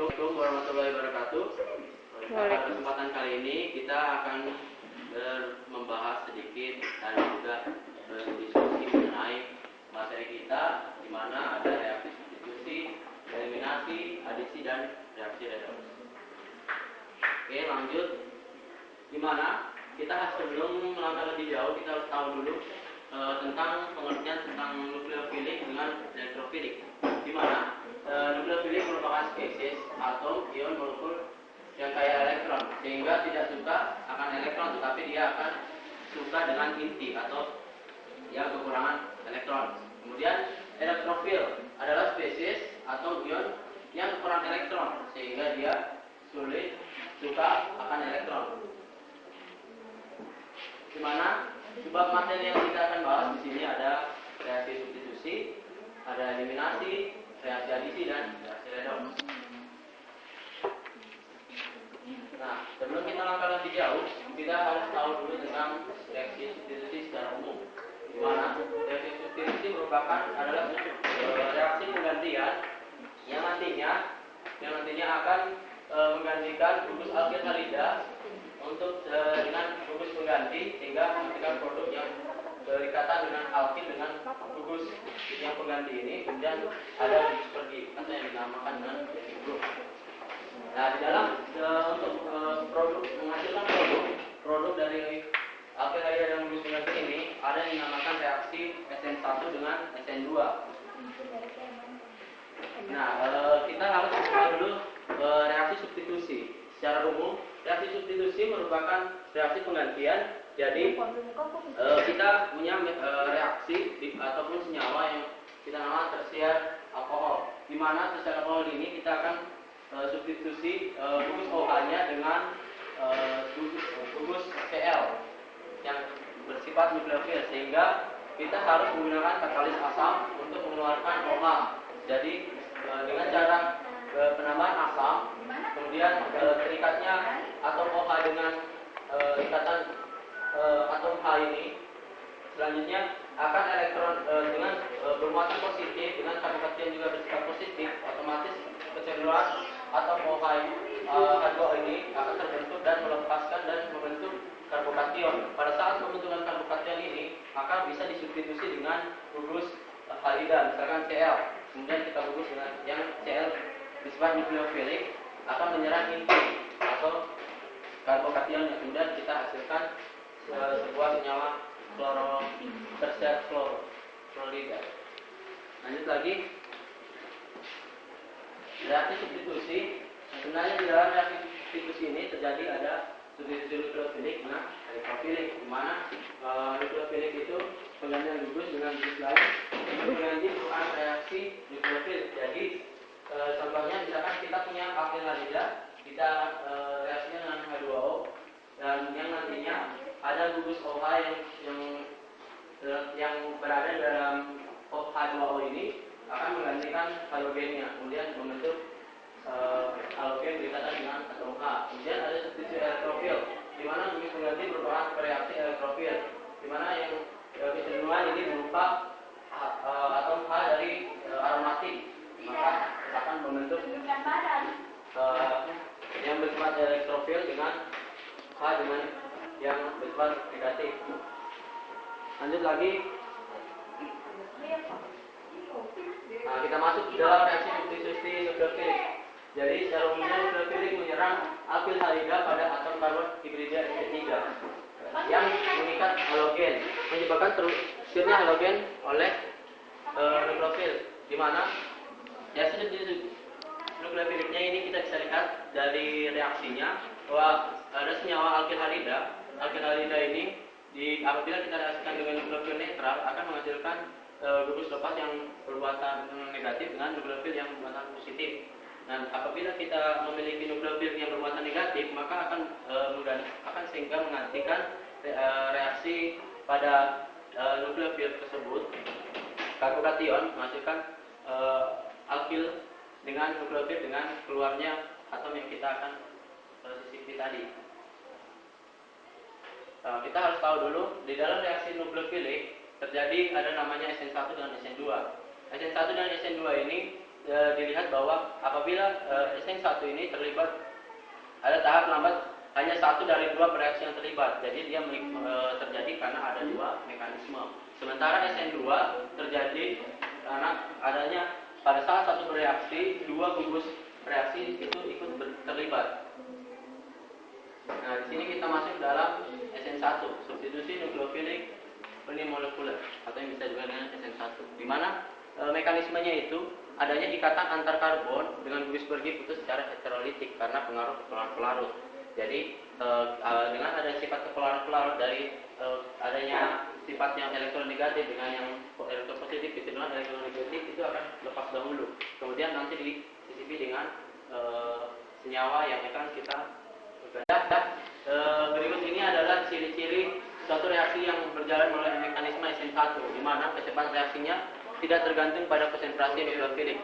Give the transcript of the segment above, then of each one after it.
Assalamualaikum warahmatullahi wabarakatuh. Pada kesempatan kali ini kita akan membahas sedikit dan juga berdiskusi mengenai materi kita, di mana ada reaksi substitusi, eliminasi, adisi, dan reaksi redoks. Oke, lanjut. Dimana kita sebelum melangkah lebih jauh, kita harus tahu dulu tentang pengertian tentang nukleofilik dengan elektrofilik. Dimana nukleofilik merupakan spesies atom, ion, molekul yang kaya elektron, sehingga tidak suka akan elektron, tetapi dia akan suka dengan inti atau yang kekurangan elektron. Kemudian elektrofil adalah spesies atau ion yang kekurangan elektron, sehingga dia sulit suka akan elektron. Dimana sebab materi yang kita akan bahas di sini ada reaksi substitusi, ada eliminasi, reaksi adisi, dan reaksi redoks. Nah, sebelum kita langkah lebih jauh, kita harus tahu dulu tentang reaksi substitusi secara umum. Di mana reaksi substitusi merupakan adalah reaksi penggantian yang nantinya akan menggantikan gugus alkil halida untuk dengan gugus pengganti, sehingga menghasilkan produk yang berikatan dengan alkil dengan gugus yang pengganti ini, kemudian ada gugus pergi atau yang dinamakan dengan basic group. Nah, di dalam untuk menghasilkan produk dari alkil halida dan gugus pengganti ini ada yang dinamakan reaksi SN1 dengan SN2. Nah, kita harus mengenal dulu reaksi substitusi. Secara umum, reaksi substitusi merupakan reaksi penggantian. Jadi kita punya reaksi ataupun senyawa yang kita namakan tersier alkohol. Di mana tersier alkohol ini kita akan substitusi gugus OH-nya dengan gugus Cl yang bersifat nukleofil, sehingga kita harus menggunakan katalis asam untuk mengeluarkan OH. Jadi dengan cara penambahan asam, kemudian terikatnya atom OH dengan ikatan atom H ini, selanjutnya akan elektron dengan bermuatan positif dengan karbokation juga bersifat positif, otomatis kecenderungan atom OH H2O ini akan terbentuk dan melepaskan dan membentuk karbokation. Pada saat pembentukan karbokation ini, maka bisa disubstitusi dengan gugus halida, misalkan Cl. Kemudian kita gugus dengan yang Cl bersifat nukleofilik, akan menyerang inti atau karbokation yang kemudian kita hasilkan sebuah senyawa tersier klorida. Lanjut lagi, reaksi substitusi. Sebenarnya di dalam reaksi substitusi ini terjadi ada substitusi nukleofilik dengan elektrofilik, di mana nukleofilik itu penggantian gugus dengan gugus lain mengganti merupakan reaksi nukleofil. Jadi contohnya misalkan kita punya alkil halida, kita reaksinya dengan H2O, dan yang nantinya ada gugus OH yang berada dalam H2O ini akan menggantikan halogennya, kemudian membentuk halogen berikatan dengan atom H. Kemudian ada substitusi elektrofil, di mana gugus pengganti merupakan reaksi elektrofil, di mana yang kecenderungan ini berupa atom H dari aromatik, maka akan membentuk yang bersifat elektrofil dengan H dengan yang bersifat negatif. Lanjut lagi. Nah, kita masuk ke dalam reaksi substitusi nukleofilik. Jadi secara umumnya nukleofilik menyerang alkil halida pada atom karbon hibrida Sp3 yang mengikat halogen, menyebabkan terusirnya halogen oleh nukleofil, di mana reaksi substitusi nukleofiliknya ini kita bisa lihat dari reaksinya bahwa ada senyawa alkil halida. Alkil halida ini apabila kita reaksikan dengan nukleofil netral akan menghasilkan gugus lepas yang bermuatan negatif dengan nukleofil yang bermuatan positif. Dan apabila kita memiliki nukleofil yang bermuatan negatif, maka akan sehingga menggantikan reaksi pada nukleofil tersebut, karbokation menghasilkan alkil dengan nukleofil dengan keluarnya atom yang kita akan sisipi tadi. Kita harus tahu dulu di dalam reaksi nukleofilik terjadi ada namanya SN1 dan SN2. SN1 dan SN2 ini dilihat bahwa apabila SN1 ini terlibat ada tahap lambat hanya satu dari dua reaksi yang terlibat. Jadi dia terjadi karena ada dua mekanisme. Sementara SN2 terjadi karena adanya pada salah satu reaksi dua gugus reaksi itu ikut terlibat. Nah, di sini kita masuk dalam SN1, substitusi nukleofilik unimolekuler atau yang bisa juga dengan SN1. Di mana mekanismenya itu adanya ikatan antar karbon dengan gugus bergi putus secara heterolitik karena pengaruh kepolaran pelarut. Jadi dengan adanya sifat kepolaran pelarut dari adanya sifat yang elektronegatif dengan yang elektropositif, kecenderungan elektronegatif itu akan lepas dahulu. Kemudian nanti disisipi dengan senyawa yang akan kita berikut ini adalah ciri-ciri suatu reaksi yang berjalan melalui mekanisme SN1, di mana kecepatan reaksinya tidak tergantung pada konsentrasi nukleofilik.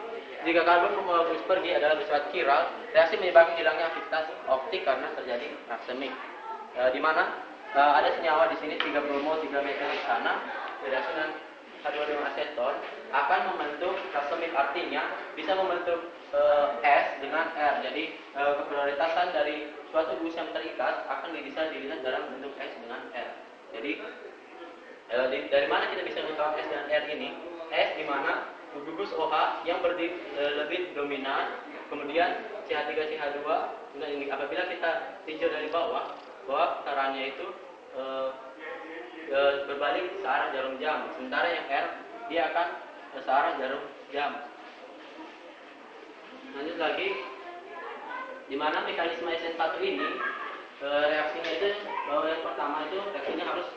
Jika karbon gugus pergi adalah bersifat chiral, reaksi menyebabkan hilangnya aktivitas optik karena terjadi racemic. Di mana ada senyawa di sini 3 bromo 3 metil di sana, bereaksi dengan H2O aseton akan membentuk racemic, artinya bisa membentuk S dengan R. Jadi keprioritasan dari suatu gugus yang terikat akan bisa dilihat dalam bentuk S dengan R. Jadi dari mana kita bisa mengetahui S dan R ini? S di mana gugus OH yang lebih dominan, kemudian CH3 CH2. Nah, ini apabila kita tinjau dari bawah, bahwa putarannya itu berbalik searah jarum jam, sementara yang R dia akan searah jarum jam. Lanjut lagi, di mana mekanisme SN1 ini reaksinya itu yang pertama itu reaksinya harus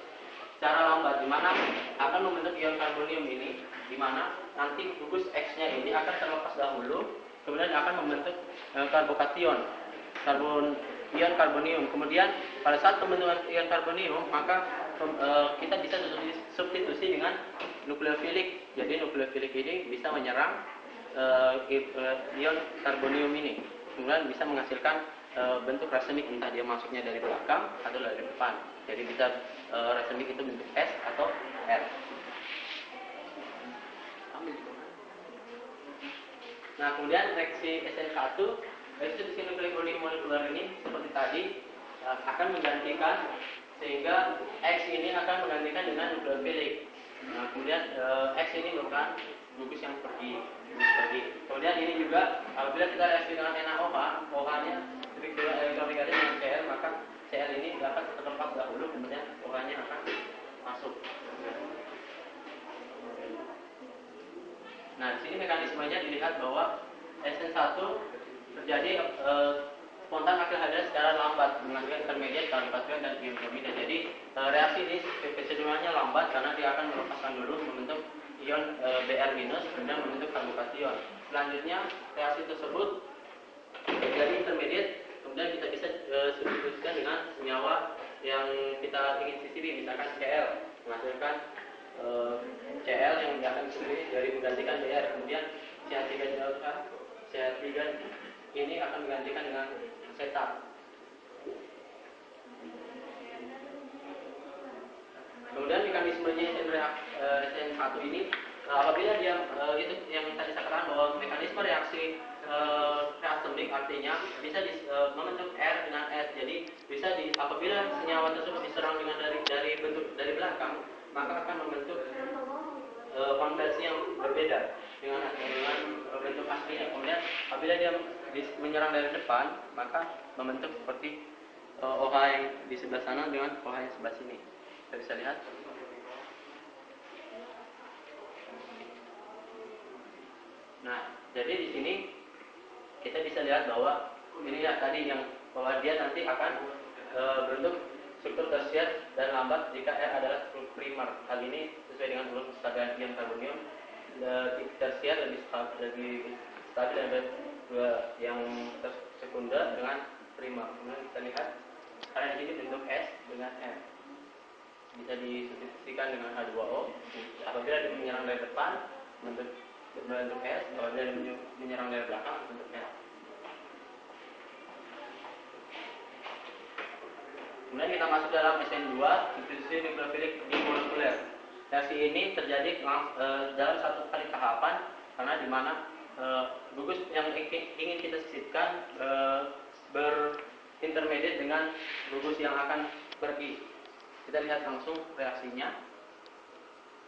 secara lambat, di mana akan membentuk ion karbonium ini, di mana nanti gugus X-nya ini akan terlepas dahulu, kemudian akan membentuk karbokation, ion karbonium. Kemudian pada saat pembentukan ion karbonium, maka kita bisa substitusi dengan nukleofilik. Jadi nukleofilik ini bisa menyerang ion karbonium ini, kemudian bisa menghasilkan bentuk racemic, entah dia masuknya dari belakang atau dari depan. Jadi bisa racemic itu bentuk S atau R. Nah, kemudian reaksi SN1, substitusi nukleofilik unimolekuler ini seperti tadi akan menggantikan, sehingga X ini akan menggantikan dengan nukleofilik. Nah, kemudian X ini merupakan gugus yang pergi. Kemudian ini juga apabila kita reaksi dengan NaOH, OH-nya struktur elektronegatif dengan Cl, maka Cl ini dapat terlepas dahulu, kemudian OH-nya akan masuk. Nah, di sini mekanismenya dilihat bahwa SN1 terjadi spontan akil-hadrat secara lambat menghasilkan intermediat, karbokation dan ion bromida. Jadi reaksi ini kecenderungannya lambat karena dia akan melepaskan dulu membentuk ion Br-, kemudian membentuk karbokation. Selanjutnya reaksi tersebut menjadi intermediate, kemudian kita bisa substitusikan dengan senyawa yang kita ingin sisipi, misalkan Cl, menghasilkan Cl yang akan disisipi dari menggantikan Br. Kemudian CH3 ini akan menggantikan dengan asetat. Kemudian mekanismenya SN1 ini, apabila dia itu yang tadi saya katakan bahwa mekanisme reaksi racemic, artinya bisa membentuk R dengan S. Jadi bisa apabila senyawa tersebut diserang dengan dari belakang, maka akan membentuk konversi yang berbeda dengan bentuk aslinya. Kemudian apabila dia menyerang dari depan, maka membentuk seperti OH yang di sebelah sana dengan OH yang sebelah sini. Kita bisa lihat. Nah, jadi di sini kita bisa lihat bahwa ini ya tadi yang bahwa dia nanti akan berbentuk struktur tersier dan lambat jika R adalah struktur primer. Hal ini sesuai dengan ulur kestabilan ion karbonium. Tersier lebih stabil daripada yang sekunder dengan primer. Kemudian kita lihat karena di sini bentuk S dengan R. Bisa disubstitusikan dengan H2O. Apabila dia menyerang dari depan bentuk S, apabila dia menyerang dari belakang bentuk S. Kemudian kita masuk dalam SN2, substitusi nukleofilik unimolekuler. Reaksi ini terjadi dalam satu kali tahapan, karena di mana gugus yang ingin kita sisipkan berintermediate dengan gugus yang akan pergi. Kita lihat langsung reaksinya.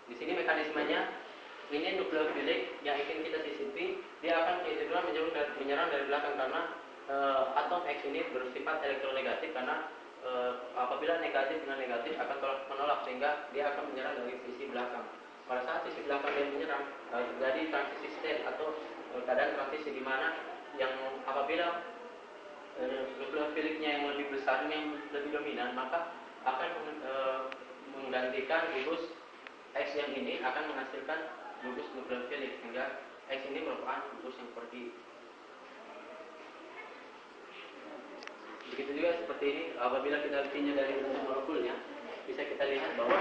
Di sini mekanismenya, ini nukleofilik yang ingin kita sisipi, dia akan menyerang dari belakang karena atom X ini bersifat elektronegatif karena apabila negatif dengan negatif akan menolak sehingga dia akan menyerang dari sisi belakang. Pada saat sisi belakang dia menyerang, terjadi transisi state atau keadaan transisi di mana yang apabila nukleofiliknya yang lebih besar, yang lebih dominan, maka akan menggantikan gugus X yang ini akan menghasilkan gugus nukleofilik sehingga X ini merupakan gugus yang pergi. Begitu juga seperti ini, apabila kita tinjau dari bentuk molekulnya, bisa kita lihat bahwa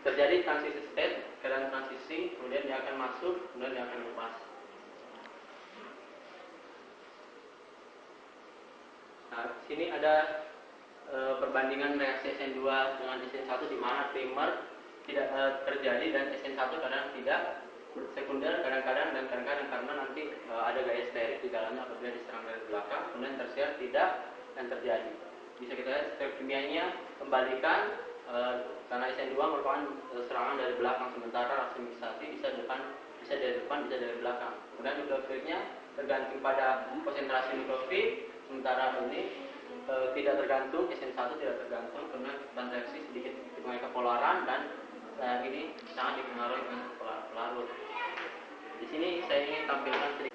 terjadi transisi state, keadaan transisi, kemudian dia akan masuk, kemudian dia akan lepas. Nah, sini ada perbandingan reaksi SN2 dengan SN1 di mana primer tidak terjadi dan SN1 kadang tidak, sekunder kadang-kadang dan kadang-kadang karena nanti ada gaya sterik di dalamnya apabila diserang dari belakang, kemudian tersier tidak dan terjadi. Bisa kita lihat step kimianya kembalikan karena SN2 merupakan serangan dari belakang, sementara raksimisasi bisa dari depan, bisa dari belakang. Kemudian nukleofilnya tergantung pada konsentrasi nuklofil, sementara ini tidak tergantung, SN1 tidak tergantung karena reaksi sedikit dipengaruhi kepolaran dan ini sangat dipengaruhi dengan pelarut. Di sini saya ingin tampilkan sedikit.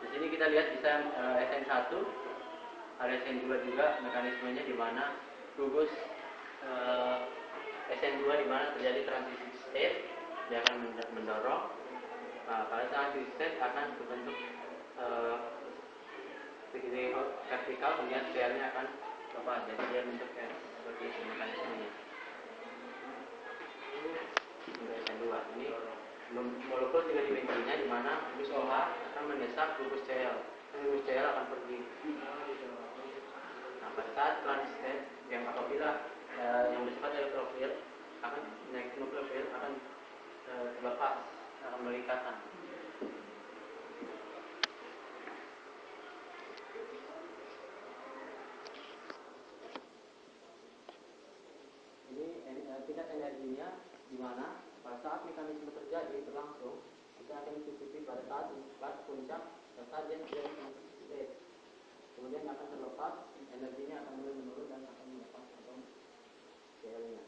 Di sini kita lihat bisa SN1, ada SN2 juga mekanismenya di mana gugus SN2 di mana terjadi transisi state, dia akan mendorong. Nah, pada saat transisi state akan berbentuk vertikal, kemudian steernya akan lepas, jadi dia bentuk seperti ini mekanismenya. SN2 ini molekul 3 dimensinya di mana gugus OH akan mendesak gugus Cl. Gugus Cl akan pergi. Nah, pada saat transisi yang apabila yang bersifat elektrofil akan nukleofil akan terlepas, akan melingkarkan. Ini tingkat energinya di mana pada saat mekanisme terjadi berlangsung, kita akan sisipi pada saat puncak, pada saat dia terjadi transisi state, kemudian akan terlepas, energinya akan mulai menurun dan akan melepas atom Cl-nya.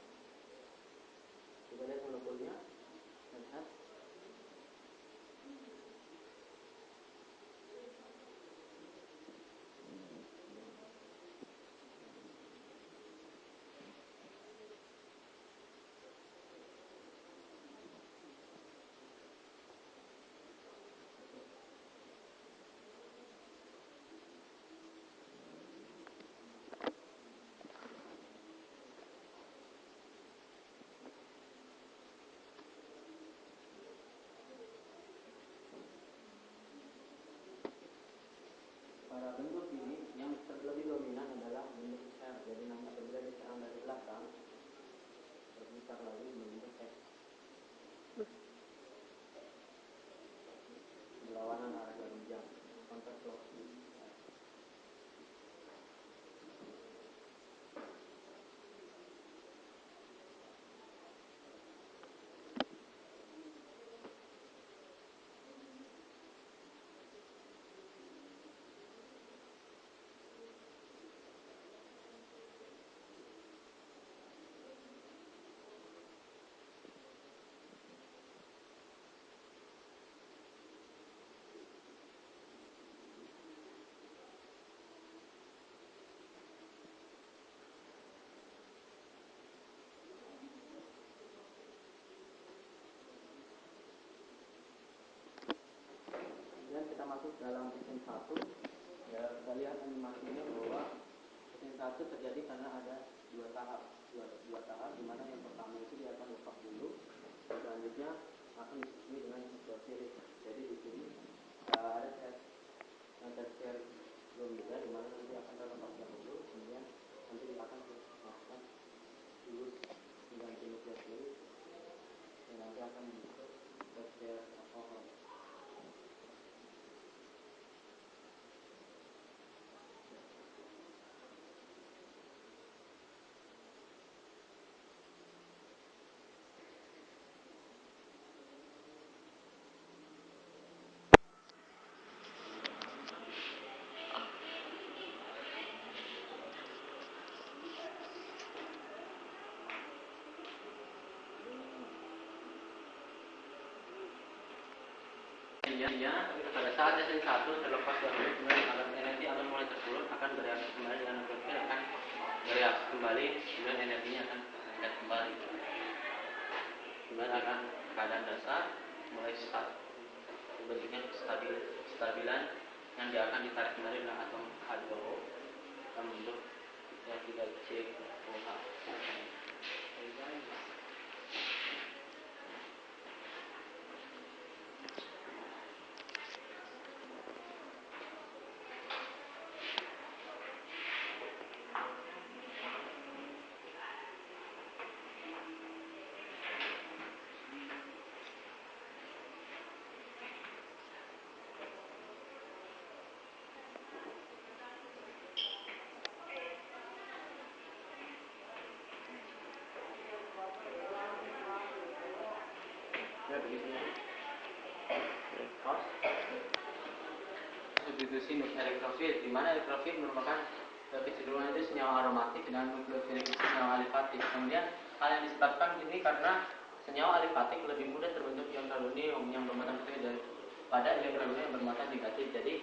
Kita lihat molekulnya, lihat. Pada bentuk ini yang lebih dominan adalah bentuk R. Jadi nanti apabila diserang dari belakang berputar lagi membentuk X. Berlawanan arah jarum jam, counterclock. masuk dalam SN1, ya kita lihat animasinya bahwa SN1 terjadi karena ada dua tahap di mana yang pertama itu dia akan lepas dulu, selanjutnya akan disusui dengan hidrofilik. Jadi di sini ada tersier belum juga, di mana nanti akan terlepas dahulu, kemudian nanti akan dimasukkan dulu mengganti nukleofilik dan nanti akan membentuk tersier alkohol. Pada saat SN1 terlepas dahulu, kemudian energi akan mulai tersurut, akan bereaksi kembali dengan nukleofil, akan bereaksi kembali, kemudian energinya akan meningkat kembali. Kemudian akan keadaan dasar mulai bentuknya stabilan yang dia akan ditarik kembali dengan atom H2O akan membentuk yang 3COH. Substitusi elektrofil, di mana elektrofil merupakan kecenderungan itu senyawa aromatik dan nukleofil itu senyawa alifatik. Kemudian hal yang disebabkan ini karena senyawa alifatik lebih mudah terbentuk ion karbonium yang bermuatan positif daripada ion karbonium yang bermuatan negatif. Jadi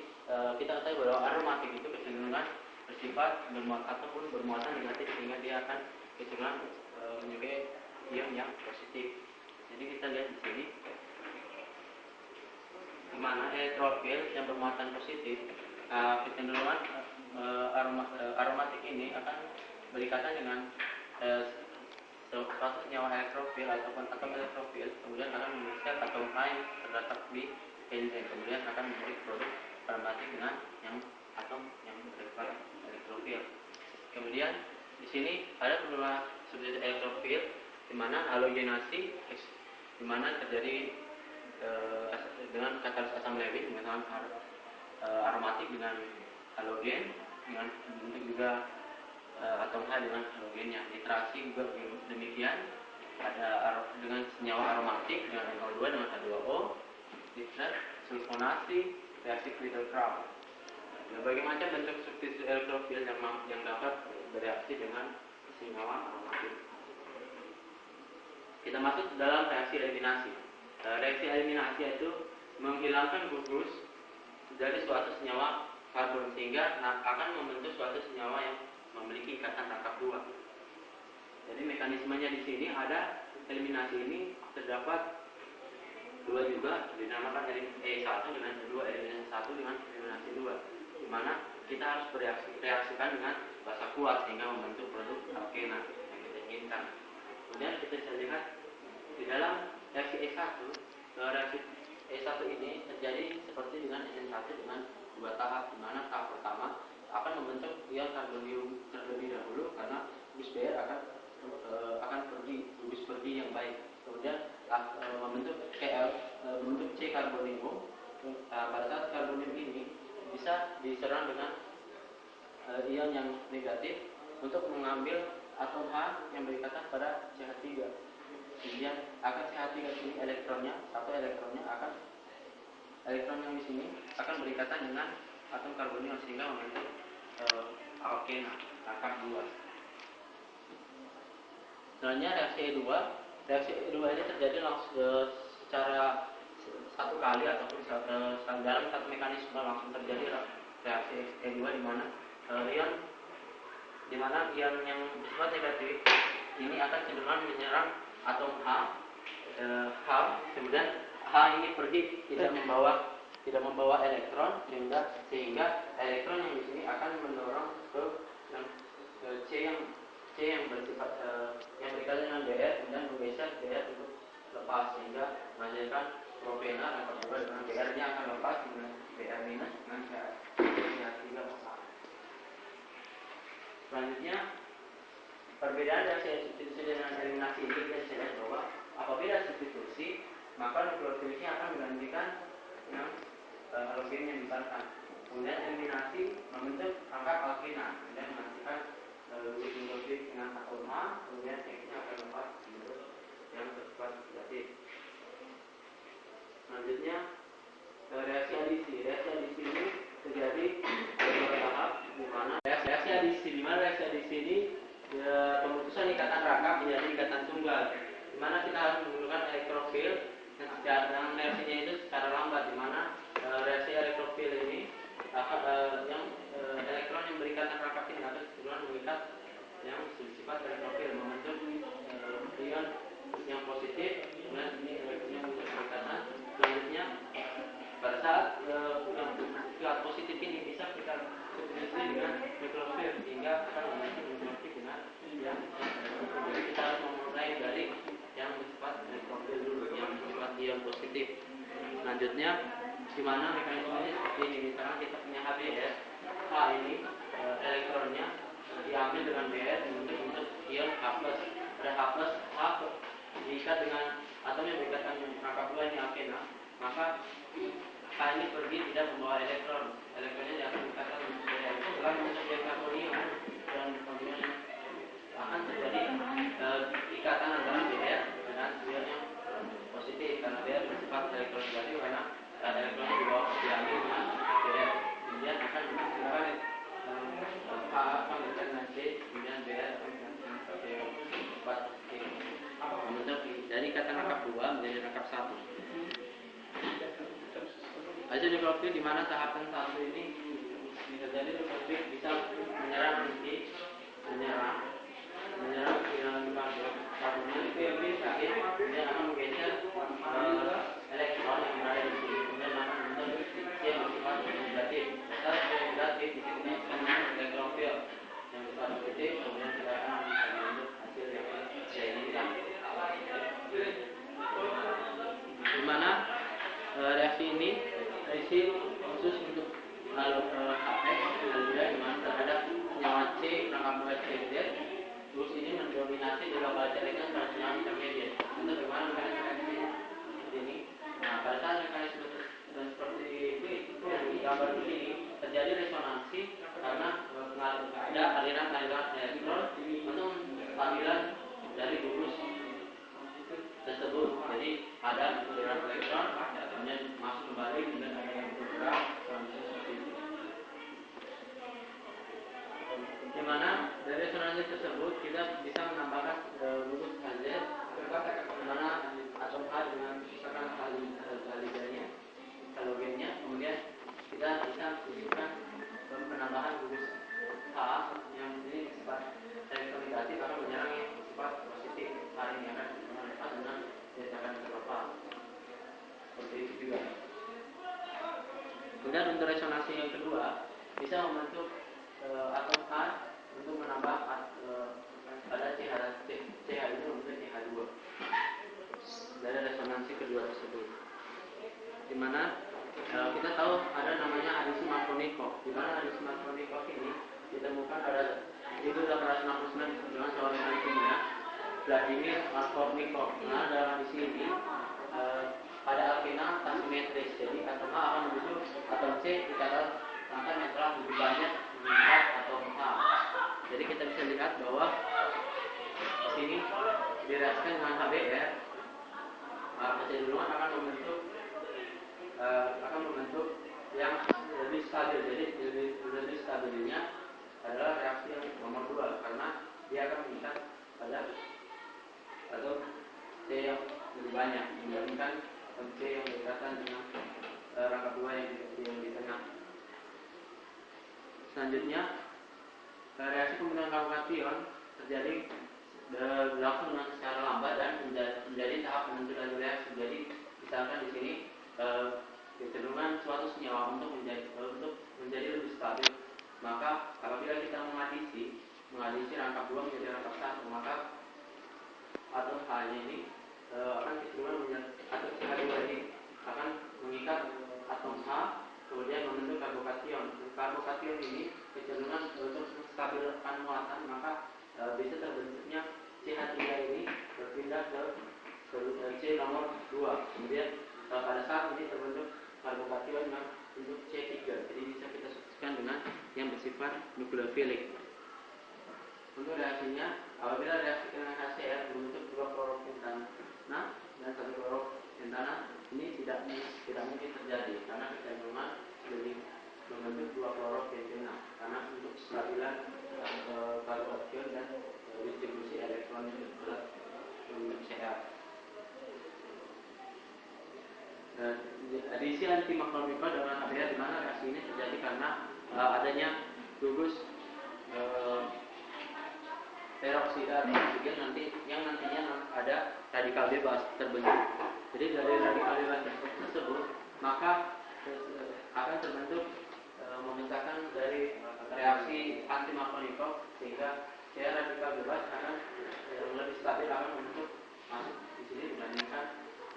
kita ketahui bahwa aromatik itu kecenderungan bersifat bermuatan ataupun bermuatan negatif, sehingga dia akan kecenderungan menyukai ion yang positif. Jadi kita lihat di sini, di mana elektrofil yang bermuatan positif, kecenderungan aromatik ini akan berikatan dengan suatu senyawa elektrofil ataupun atom elektrofil, kemudian akan mengisi atom lain terletak di benzene, kemudian akan memberi produk aromatik dengan yang atom yang bersifat elektrofil. Kemudian di sini ada beberapa substitusi elektrofil, di mana halogenasi, di mana terjadi dengan katalis asam lewit dengan aromatik dengan halogen, dengan bentuk juga atom H dengan halogennya. Nitrasi juga demikian, ada dengan senyawa aromatik dengan NO2 dengan H2O, nitrat, sulfonasi, reaksi Crittall-Kraut. Berbagai macam bentuk substitusi elektrofil yang dapat bereaksi dengan senyawa aromatik. Kita masuk dalam reaksi eliminasi. Reaksi eliminasi itu menghilangkan gugus dari suatu senyawa karbon, sehingga akan membentuk suatu senyawa yang memiliki ikatan rangkap dua. Jadi mekanismenya di sini ada eliminasi ini terdapat dua juga, dinamakan E1 dengan kedua, eliminasi 1 dengan eliminasi 2, di mana kita harus reaksikan dengan basa kuat sehingga membentuk produk alkena yang kita inginkan. Kemudian kita bisa lihat di dalam reaksi E1, reaksi E1 ini terjadi seperti dengan SN1 dengan dua tahap, di mana tahap pertama akan membentuk ion karbonium terlebih dahulu karena gugus Bayer akan gugus pergi yang baik. Kemudian membentuk C karbonium. Pada saat karbonium ini bisa diserang dengan ion yang negatif untuk mengambil atom H yang berikatan pada CH3. Kemudian akan CH3 ini satu elektronnya elektron yang di sini akan berikatan dengan atom karbonium sehingga membentuk alkena rangkap dua. Selanjutnya reaksi E2. Reaksi E2 ini terjadi langsung secara satu kali ataupun dalam satu mekanisme langsung terjadi reaksi E2, di mana ion yang bersifat negatif ini akan cenderung menyerang atom H, kemudian H ini pergi tidak membawa tidak membawa elektron, sehingga elektron yang di sini akan mendorong ke C yang bersifat yang berkaitan dengan Br, kemudian menggeser Br untuk lepas, sehingga menghasilkan propena rangkap 2 dengan Br nya akan lepas dengan Br minus dengan CH3. Selanjutnya, perbedaan reaksi substitusi dengan eliminasi ini kita bisa lihat bahwa apabila substitusi, maka nukleofilnya akan menggantikan yang halogennya misalkan. Kemudian eliminasi membentuk rangkap alkena, kemudian menghasilkan nukleofil dengan atom A, kemudian X-nya akan lepas bentuk yang bersifat negatif. Selanjutnya, reaksi adisi. Reaksi adisi ini terjadi dua tahap, di mana reaksi adisi ini pemutusan ikatan rangkap menjadi ikatan tunggal, di mana kita harus menggunakan elektrofil yang reaksinya itu secara lambat, di mana reaksi elektrofil ini yang elektron yang berikatan rangkap ini akan kemudian mengikat yang bersifat elektrofil membentuk ion yang positif, kemudian ini elektronnya membentuk ikatan. Selanjutnya, pada saat yang positif ini bisa kita substitusi dengan nukleofil, sehingga akan membentuk nukleofil dengan yang jadi kita harus memulai dari yang bersifat elektrofil dulu, yang bersifat ion positif. Selanjutnya, di mana mekanismenya seperti ini. Misalkan kita punya HBr, H ini elektronnya diambil dengan Br untuk ion H+. Ada H+, H diikat dengan atom yang berikatan rangkap 2 ini alkena, maka H ini pergi tidak membawa elektron. Elektronnya akan diikatkan dengan Br itu telah membentuk dekarbonium, dan kemudian akan terjadi ikatan antara Br dengan ion yang positif, karena Br bersifat elektron negatif karena elektronnya dibawa diambil dengan Br, kemudian akan menghasilkan H akan berkaitan dengan C, kemudian Br akan berkaitan dengan bersifat positif, membentuk dari ikatan rangkap 2 menjadi rangkap 1. Hasil nukleofil di mana tahapan 1 ini bisa jadi nukleofil bisa menyerang inti, menyerang karbonnya nukleofil sakit, kemudian akan menggeser elektron yang berada di sini, kemudian akan membentuk C yang bersifat negatif. Setelah negatif di sini kita menggunakan elektrofil yang bersifat positif, kemudian kita akan membentuk hasil yang saya inginkan. Di mana reaksi ini reaksi khusus untuk HX di mana terhadap senyawa C rangkap 2 CZ, terus ini mendominasi di lokal elektron pada senyawa intermediate. Untuk bagaimana mekanisme seperti ini? Nah, pada saat mekanisme seperti itu yang digambar di sini terjadi resonansi karena ada aliran elektron untuk stabilan dari gugus tersebut. Jadi ada aliran elektron kemudian masuk kembali, kemudian ada yang bergerak seperti itu. Di mana dari resonansi tersebut kita bisa menambahkan gugus HZ, di mana atom H dengan misalkan halogennya, kemudian kita bisa menunjukkan penambahan gugus H yang ini bersifat elektronegatif akan menyerang yang bersifat positif. H ini akan lepas dengan akan terlepas. Seperti itu juga. Kemudian untuk resonansi yang kedua bisa membentuk atom H untuk menambah pada CH itu membentuk CH2 dari resonansi kedua tersebut. Di mana kita tahu ada namanya adisi Markovnikov, di mana adisi Markovnikov ini ditemukan pada 1869 dengan seorang ahli kimia Vladimir Markovnikov. Nah, dalam adisi ini pada alkena asimetris, jadi atom H akan menuju atom C dikatakan yang telah lebih banyak mengikat atom H. Jadi kita bisa lihat bahwa di sini direaksikan dengan HBr, kecenderungan akan membentuk yang lebih stabil. Jadi lebih stabilnya adalah reaksi yang nomor 2 karena dia akan mengikat pada atom C yang lebih banyak dibandingkan atom C yang berkaitan dengan rangkap 2 yang di tengah. Selanjutnya, reaksi pembentukan karbokation terjadi berlangsung dengan secara lambat dan menjadi tahap penentu dari reaksi. Jadi misalkan di sini kecenderungan suatu senyawa untuk menjadi lebih stabil. Maka apabila kita mengadisi rangkap 2 menjadi rangkap 1, maka atom H-nya ini akan kecenderungan atau CH2 ini akan mengikat atom H, kemudian membentuk karbokation. Karbokation ini kecenderungan untuk menstabilkan muatan, maka bisa terbentuknya CH3 ini berpindah ke C nomor 2. Kemudian pada saat ini terbentuk karbokation yang untuk C3. Jadi bisa kita substitusikan dengan yang bersifat nukleofilik. Untuk reaksinya, apabila reaksi dengan HCl berbentuk 2 kloropentana dan 1 kloropentana, ini tidak mungkin terjadi karena kecenderungan lebih membentuk 2 kloropentana karena untuk kestabilan karbokation dan distribusi elektron yang berat membentuk Cl. Adisi antimakromikro dengan HBr, di mana reaksi ini terjadi karena adanya gugus peroksida oksigen yang nantinya ada radikal bebas terbentuk. Jadi dari radikal bebas tersebut maka akan terbentuk membentangkan dari reaksi antimakromikro, sehingga radikal bebas akan lebih stabil, akan membentuk masuk di sini dibandingkan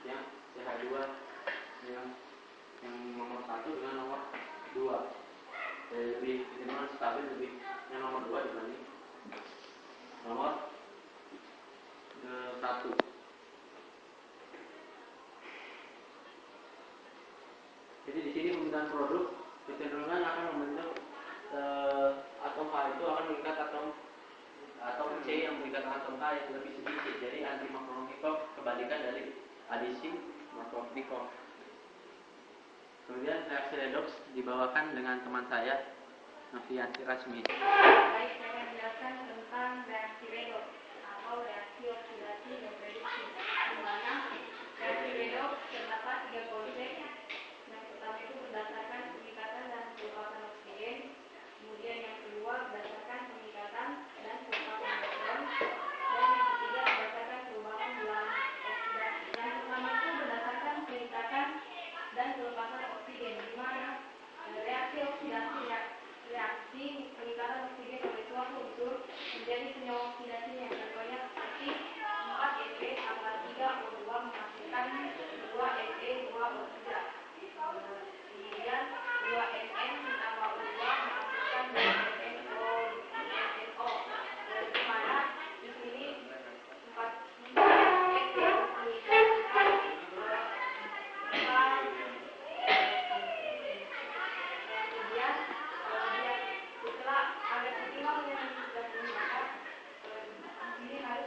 yang CH2 yang nomor 1 dengan nomor 2. Lebih stabil lebih yang nomor 2 dibanding nomor 1. Jadi di sini pembentukan produk kecenderungan akan membentuk atom H itu akan mengikat atom C yang mengikat atom H yang lebih sedikit. Jadi antimakromikro kebalikan dari adisi makromikro. Kemudian reaksi redoks dibawakan dengan teman saya, Novianti Rasmi. Baik, saya akan menjelaskan tentang reaksi redoks atau reaksi oksidasi dan reduksi. Di mana reaksi redoks terdapat 3 konsep. Yang pertama itu berdasarkan pengikatan dan pelepassan oksigen. Kemudian yang kedua berdasarkan pengikatan dan pelepassan elektron. Dan yang ketiga berdasarkan perubahan bilangan oksidasi. Yang pertama itu berdasarkan pengikatan dan pelepasan oksigen, di mana reaksi oksidasi reaksi pengikatan oksigen oleh suatu unsur menjadi senyawa oksidasinya. Contohnya seperti 4Fe tambah 3O2 menghasilkan 2Fe2O3. Kemudian 2N tambah O2 menghasilkan 2NO. Di mana di sini 4Fe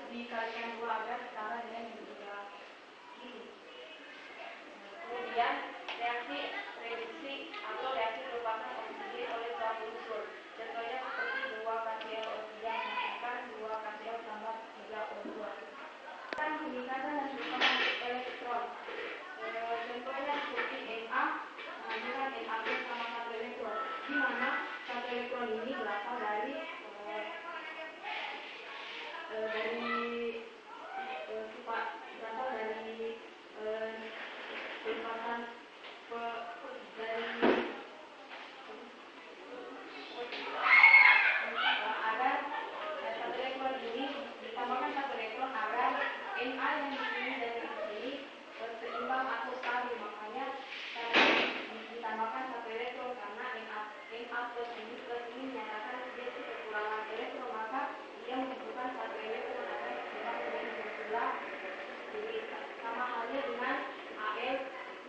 dikalikan 2 agar setara dengan yang ketiga ini. Kemudian reaksi reduksi atau reaksi pelepasan oksigen oleh suatu unsur. Contohnya seperti 2KCl3 menghasilkan 2KCl tambah 3O2. Pengikatan dan pelepasan elektron. Contohnya seperti Na menghasilkan Na+ sama 1 elektron, di mana 1 elektron ini berasal dari pelepasan agar 1 elektron ini ditambahkan 1 elektron agar Na yang di sini dan yang di sini seimbang atau stabil. Makanya ditambahkan 1 elektron karena Na plus ini menyatakan dia itu kekurangan elektron, maka dia membutuhkan 1 elektron agar seimbang dengan yang sebelah. Jadi sama halnya dengan Al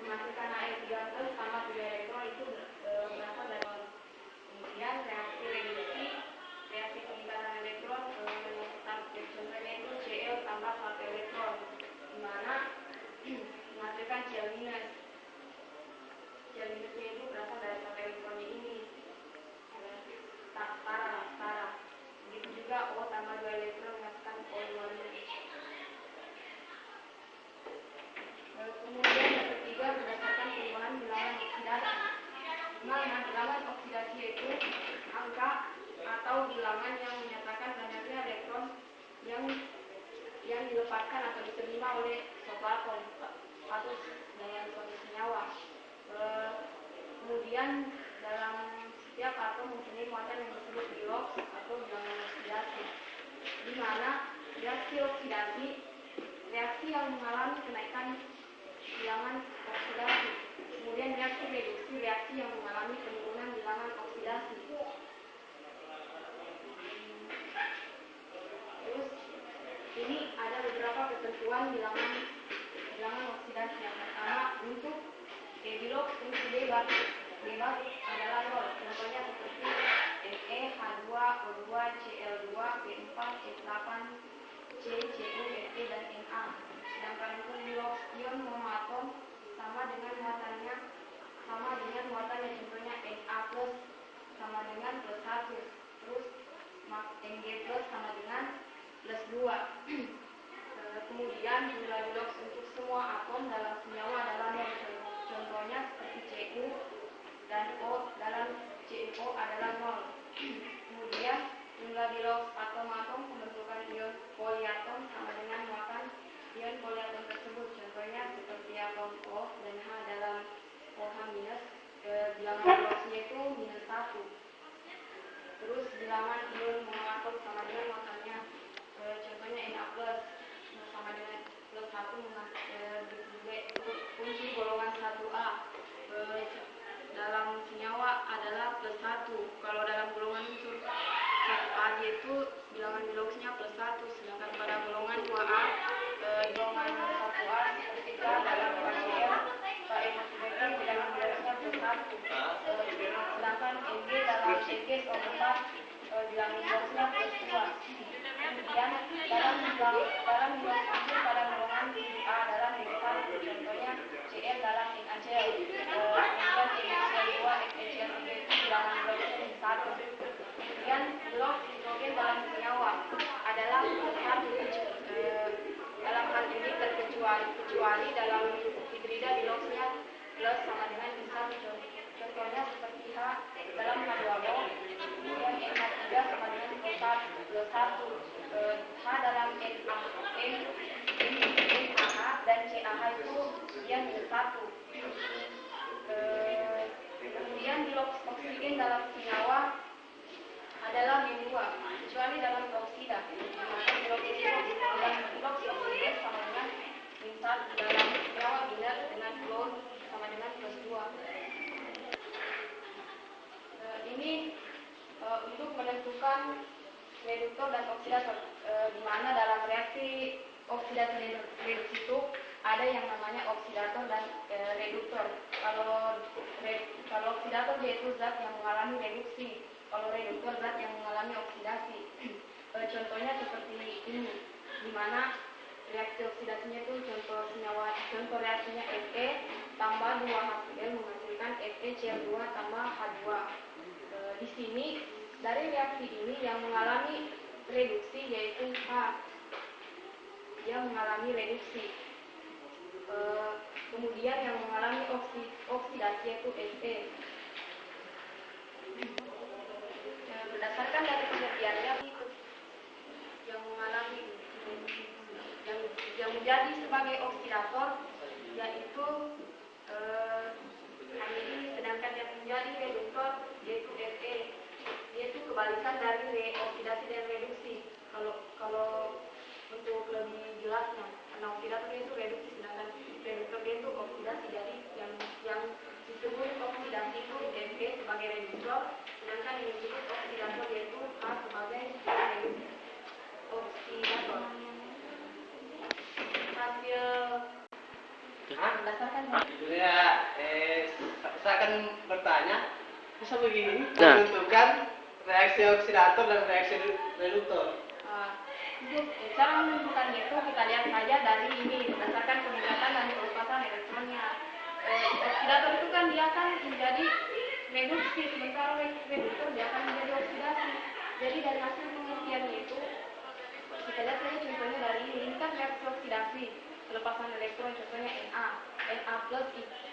menghasilkan Al3+ sama 3 elektron itu berasal dari nol. Kemudian reaksi reduksi, reaksi pengikatan elektron contohnya itu Cl tambah 1 elektron, di mana menghasilkan Cl-. Cl-nya itu berasal dari 1 elektronnya ini, setara. Begitu juga O tambah 2 elektron menghasilkan O2-. Kemudian yang ketiga berdasarkan perubahan bilangan oksidasi. Mana bilangan oksidasi itu angka atau bilangan yang menyatakan banyaknya elektron yang dilepaskan atau diterima oleh suatu atom atau dalam suatu senyawa. Kemudian dalam setiap atom mempunyai muatan yang disebut bilox atau bilangan oksidasi, di mana reaksi oksidasi reaksi yang mengalami kenaikan bilangan oksidasi. Kemudian reaksi reduksi reaksi yang mengalami penurunan bilangan oksidasi. Terus ini ada beberapa ketentuan bilangan oksidasi. Yang pertama, untuk bilox untuk bebas adalah 0. Contohnya seperti Na, H2O2, Cl2, P4, C8, C, Cu, Fe dan Na. Sedangkan untuk bilox ion monoatom sama dengan muatannya contohnya Na plus sama dengan plus 1, terus Mg plus sama dengan plus 2. Kemudian jumlah bilox untuk semua atom dalam senyawa adalah 0. Contohnya seperti Cu dan O, dalam CuO adalah 0. Kemudian jumlah bilox atom-atom pembentukan ion poliatom sama dengan muatan ion poliatom tersebut. Contohnya seperti atom O dan H dalam OH-, bilangan biloxnya itu -1. Terus bilangan ion monoatom sama dengan muatannya, contohnya Na plus sama dengan plus 1 kunci golongan 1A dalam senyawa adalah plus 1. Kalau dalam golongan unsur 1A yaitu bilangan biloxnya plus 1, sedangkan pada golongan 2A golongan 1A seperti K dalam KCl KN bilangan biloxnya plus 1. Sedangkan Mg dalam CgSO4 bilangan biloxnya plus 2. Kemudian dalam bilox unsur pada golongan A adalah -1, contohnya Cl dalam NaCl, kemudian NaCl2, FeCl3 itu bilangan biloxnya 1. Kemudian bilox nitrogen dalam senyawa adalah plus 1. Dalam hal ini terkecuali dalam hidrida biloxnya plus sama dengan 1. Contohnya seperti H dalam H2O, kemudian NH3 sama dengan plus 1. H dalam NaH dan CaH itu yang -1. Kemudian bilox oksigen dalam senyawa adalah -2, kecuali dalam peroksida. Maka bilox oksigen sama dengan -1 dalam senyawa biner dengan klor sama dengan plus 2. Ini untuk menentukan reduktor dan oksidator, di mana dalam reaksi oksidasi reduksi itu ada yang namanya oksidator dan reduktor. Kalau oksidator yaitu zat yang mengalami reduksi, kalau reduktor zat yang mengalami oksidasi. Contohnya seperti ini, di mana reaksi oksidasinya itu contoh reaksinya Fe tambah 2HCl menghasilkan FeCl2 tambah H2. Di sini dari reaksi ini yang mengalami reduksi yaitu H, dia mengalami reduksi. Kemudian yang mengalami oksidasi yaitu Fe. Berdasarkan dari penelitiannya, yang mengalami yang menjadi sebagai oksidator yaitu sedangkan yang menjadi reduktor yaitu Fe. Yaitu kebalikan dari oksidasi dan reduksi. Kalau untuk lebih jelasnya, karena oksidator itu reduksi, sedangkan reduktor itu oksidasi. Jadi yang disebut oksidasi itu Fe sebagai reduktor, sedangkan yang disebut oksidator yaitu H sebagai oksidator. Hasil berdasarkan saya akan bertanya, bisa begini menentukan reaksi oksidator dan reaksi reduktor. Cara menentukannya itu kita lihat saja dari ini, berdasarkan peningkatan dan pelepasan elektronnya. Oksidator itu kan dia akan menjadi reduksi, sementara reduktor dia akan menjadi oksidasi. Jadi dari hasil penelitiannya itu kita lihat saja contohnya dari ini kan reaksi oksidasi, pelepasan elektron, contohnya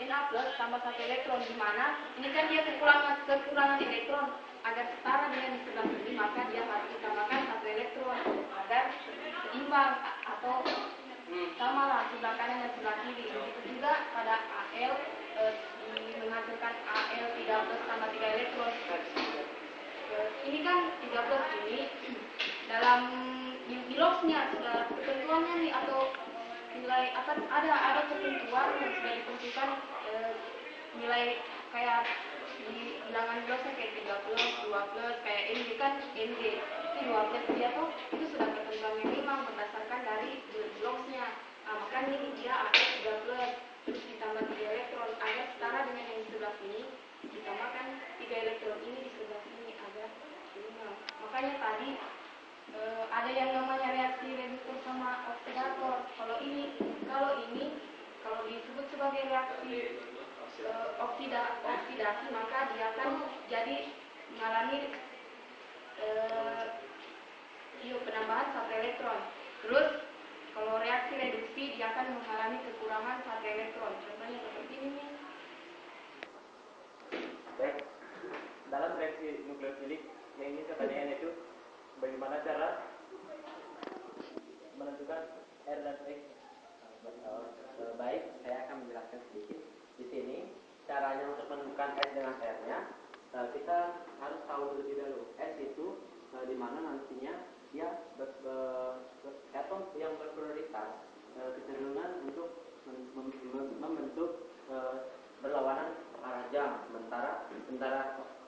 Na plus tambah 1 elektron, di mana ini kan dia kekurangan elektron. Agar setara dengan di sebelah sini, maka dia harus ditambahkan 1 elektron agar seimbang atau sama lah sebelah kanan dan sebelah kiri. Begitu juga pada AL menghasilkan AL 3+ tambah 3 elektron. Ini kan 3+ ini dalam di logsnya sudah ketentuannya nih, atau nilai apa, ada ketentuan yang sudah ditentukan, nilai kayak di bilangan bloknya kayak 3+, 2+, kayak NG kan NG itu 2+ dia tuh itu sudah ketentuannya memang berdasarkan dari bloknya. Makanya ini dia ada 3+, terus ditambah 3 elektron agar setara dengan yang di sebelah sini, ditambahkan 3 elektron ini di sebelah sini agar 5. Makanya tadi ada yang namanya reaksi reduktor sama oksidator. Kalau disebut sebagai reaksi oksidasi, maka dia akan jadi mengalami penambahan 1 elektron. Terus kalau reaksi reduksi dia akan mengalami kekurangan 1 elektron. Contohnya seperti ini. Baik, dalam reaksi nukleofilik yang ingin saya tanyakan itu bagaimana cara menentukan R dan X. Baik, saya akan menjelaskan sedikit. Di sini caranya untuk menentukan S dengan R-nya, kita harus tahu terlebih dahulu S itu di mana nantinya dia atom yang berprioritas kecenderungan untuk membentuk berlawanan arah jam. Sementara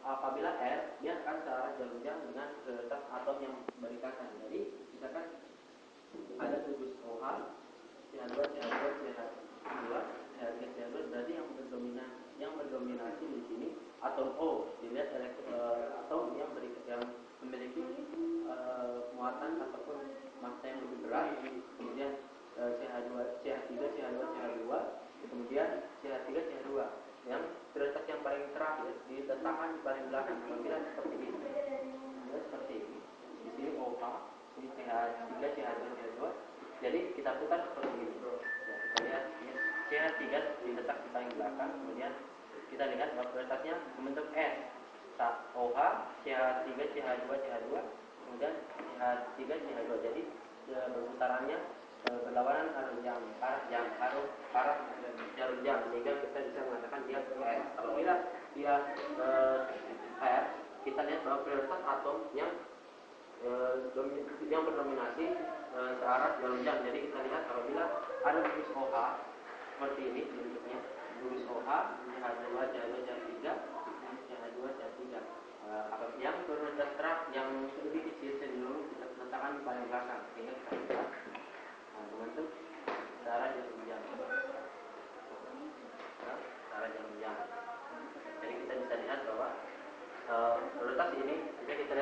apabila R dia akan searah jarum jam dengan prioritas atom yang berikatan. Jadi misalkan ada gugus OH, CH2, CH2, CH2, CH3, CH2, berarti yang berdominasi di sini atom O. Dilihat atom yang memiliki muatan ataupun massa yang lebih berat. Kemudian CH2, CH3, CH2, CH2, kemudian CH3, CH2. Yang prioritas yang paling terakhir diletakkan di paling belakang. Apabila seperti ini, seperti ini. Di sini OH, ini CH3, CH2, CH2. Jadi kita putar seperti ini. Ya, kita lihat CH3 diletak di paling belakang. Kemudian kita lihat bahwa prioritasnya membentuk S. OH, CH3, CH2, CH2. Kemudian CH3, CH2. Jadi berputarannya berlawanan arah jarum jam, sehingga kita bisa mengatakan dia R. Apabila dia R, kita lihat bahwa prioritas atom yang berdominasi searah jarum jam. Jadi kita lihat apabila ada gugus OH seperti ini bentuknya, gugus OH, CH2, CH2, CH3, CH2, CH3. Yang prioritas yang lebih kecil cenderung kita letakkan di paling belakang, sehingga kita bisa membentuk searah jarum jam. Searah jarum jam. Jadi kita bisa lihat bahwa prioritas ini bisa kita